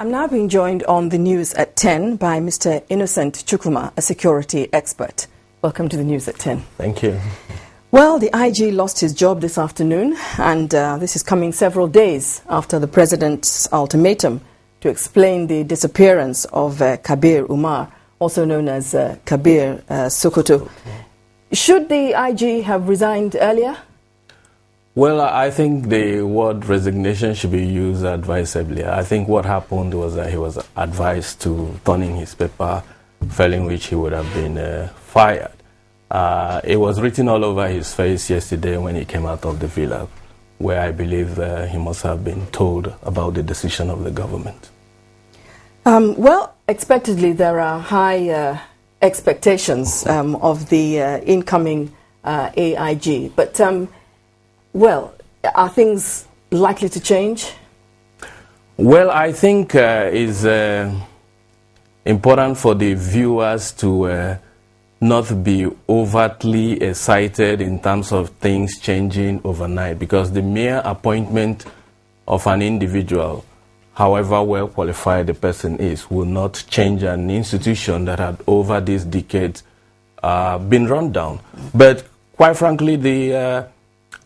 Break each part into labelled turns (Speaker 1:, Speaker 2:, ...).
Speaker 1: I'm now being joined on the news at 10 by Mr. Innocent Chukwuma, a security expert. Welcome to the news at 10.
Speaker 2: Thank you.
Speaker 1: Well, the IG lost his job this afternoon, and this is coming several days after the president's ultimatum to explain the disappearance of Kabir Umar, also known as Kabir Sokoto. Should the IG have resigned earlier?
Speaker 2: Well, I think the word resignation should be used advisably. I think what happened was that he was advised to turn in his paper, failing which he would have been fired. It was written all over his face yesterday when he came out of the villa, where I believe he must have been told about the decision of the government.
Speaker 1: Well, expectedly, there are high expectations of the incoming AIG. But, well, are things likely to change?
Speaker 2: Well, I think it's important for the viewers to not be overtly excited in terms of things changing overnight, because the mere appointment of an individual, however well qualified the person is, will not change an institution that had over these decades been run down. But quite frankly, the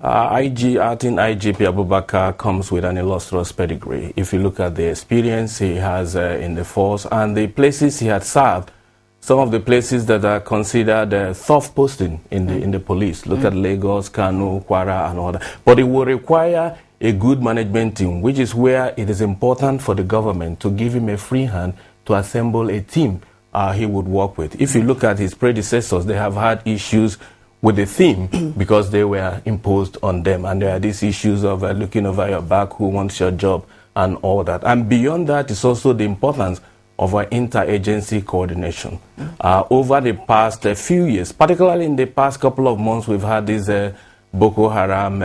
Speaker 2: acting IGP Abubakar comes with an illustrious pedigree. If you look at the experience he has in the force and the places he had served, some of the places that are considered soft posting in the police. Look at Lagos, Kano, Kwara, and all that. But it will require a good management team, which is where it is important for the government to give him a free hand to assemble a team he would work with. If you look at his predecessors, they have had issues with the theme because they were imposed on them. And there are these issues of looking over your back, who wants your job, and all that. And beyond that is also the importance of our interagency coordination. Over the past few years, particularly in the past couple of months, we've had this Boko Haram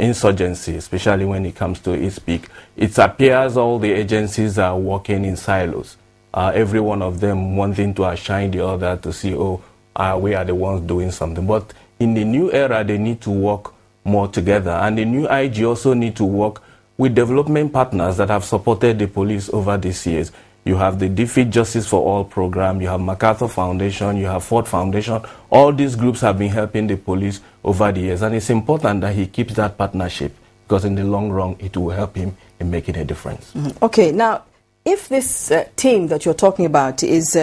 Speaker 2: insurgency, especially when it comes to its peak. It appears all the agencies are working in silos, every one of them wanting to outshine the other to see, we are the ones doing something. But in the new era, they need to work more together. And the new IG also need to work with development partners that have supported the police over these years. You have the Defeat Justice for All program, you have MacArthur Foundation, you have Ford Foundation. All these groups have been helping the police over the years. And it's important that he keeps that partnership, because in the long run, it will help him in making a difference.
Speaker 1: Okay, now, if this team that you're talking about is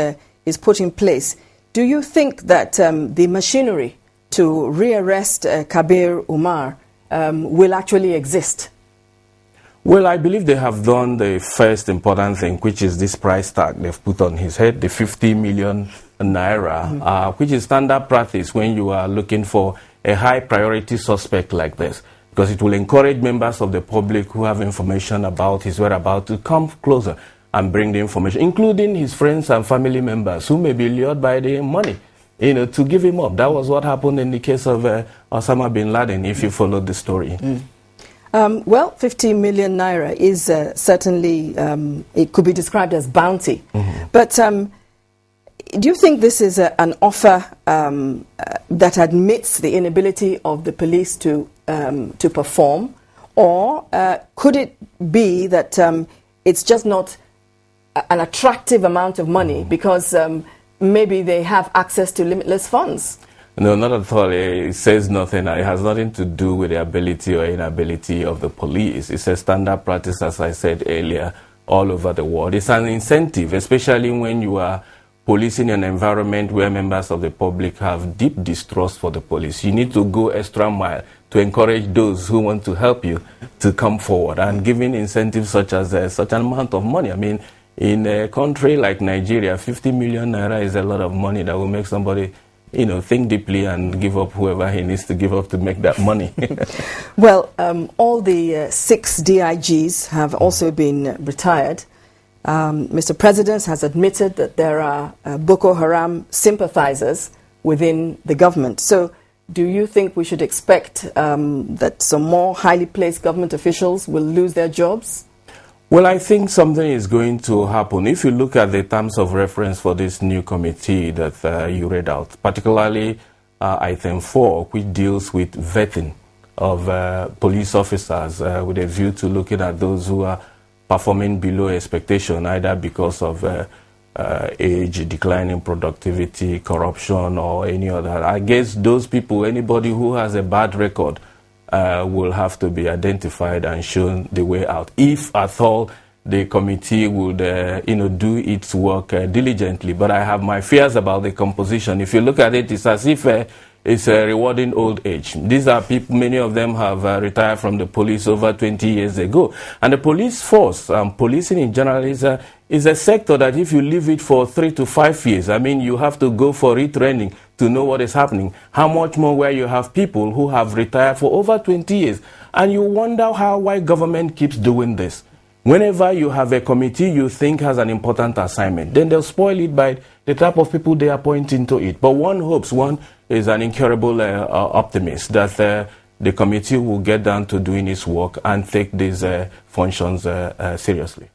Speaker 1: put in place, do you think that the machinery to rearrest Kabir Umar will actually exist?
Speaker 2: Well, I believe they have done the first important thing, which is this price tag they've put on his head, the 50 million naira, which is standard practice when you are looking for a high priority suspect like this, because it will encourage members of the public who have information about his whereabouts to come closer and bring the information, including his friends and family members who may be lured by the money, to give him up. That was what happened in the case of Osama bin Laden, if you followed the story.
Speaker 1: Well, 50 million naira is certainly, it could be described as bounty. But do you think this is an offer that admits the inability of the police to perform? Or could it be that it's just not an attractive amount of money because maybe they have access to limitless funds?
Speaker 2: No, not at all. It says nothing. It has nothing to do with the ability or inability of the police. It's a standard practice, as I said earlier, all over the world. It's an incentive, especially when you are policing an environment where members of the public have deep distrust for the police. You need to go extra mile to encourage those who want to help you to come forward. And giving incentives such as such an amount of money, I mean, in a country like Nigeria, 50 million naira is a lot of money that will make somebody think deeply and give up whoever he needs to give up to make that money.
Speaker 1: Well, all the 6 DIGs have also been retired. Mr. President has admitted that there are Boko Haram sympathizers within the government. So do you think we should expect that some more highly placed government officials will lose their jobs?
Speaker 2: Well, I think something is going to happen. If you look at the terms of reference for this new committee that you read out, particularly item 4, which deals with vetting of police officers with a view to looking at those who are performing below expectation, either because of age, declining productivity, corruption, or any other. I guess those people, anybody who has a bad record, will have to be identified and shown the way out. If at all the committee would, do its work diligently. But I have my fears about the composition. If you look at it, it's as if it's rewarding old age. These are people, many of them have retired from the police over 20 years ago. And the police force, policing in general, is a sector that if you leave it for 3 to 5 years, I mean, you have to go for retraining to know what is happening. How much more where you have people who have retired for over 20 years. And you wonder why government keeps doing this. Whenever you have a committee you think has an important assignment, then they'll spoil it by the type of people they appoint into it. But one hopes, one is an incurable optimist, that the committee will get down to doing its work and take these functions seriously.